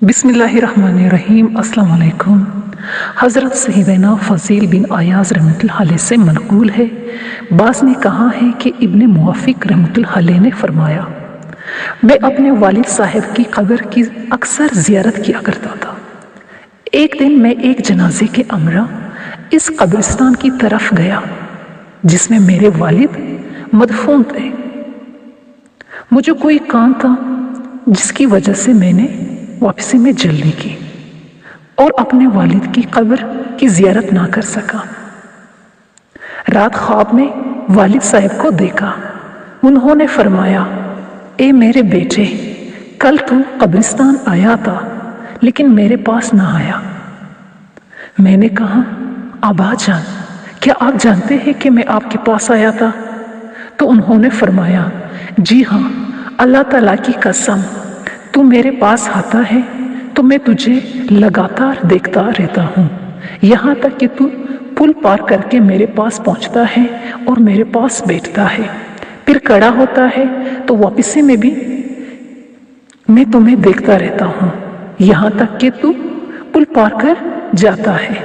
बिस्मिल्लाहिर्रहमानिर्रहीम। अस्सलाम वालेकुम। हज़रत सैयदना फ़ज़ील बिन अयाज़ रहमतुल्लाह अलैह से मनक़ूल है, बाज़ ने कहा है कि इब्न मुवफ़्फ़िक़ रहमतुल्लाह अलैह ने फरमाया, मैं अपने वालिद साहब की कब्र की अक्सर ज़ियारत किया करता था। एक दिन मैं एक जनाजे के हमरा इस कब्रिस्तान की तरफ गया जिसमें मेरे वालिद मदफून थे। मुझे कोई काम था जिसकी वजह से मैंने वापसी में जल्दी की और अपने वालिद की कब्र की ज़ियारत ना कर सका। रात ख्वाब में वालिद साहब को देखा। उन्होंने फरमाया, ए मेरे बेटे, कल तू कब्रिस्तान आया था लेकिन मेरे पास ना आया। मैंने कहा, आबा जान, क्या आप जानते हैं कि मैं आपके पास आया था? तो उन्होंने फरमाया, जी हाँ, अल्लाह ताला की कसम, तू मेरे पास आता है तो मैं तुझे लगातार देखता रहता हूँ, यहाँ तक कि तू पुल पार करके मेरे पास पहुँचता है और मेरे पास बैठता है, फिर खड़ा होता है तो वापसी में भी मैं तुम्हें देखता रहता हूँ, यहाँ तक कि तू पुल पार कर जाता है।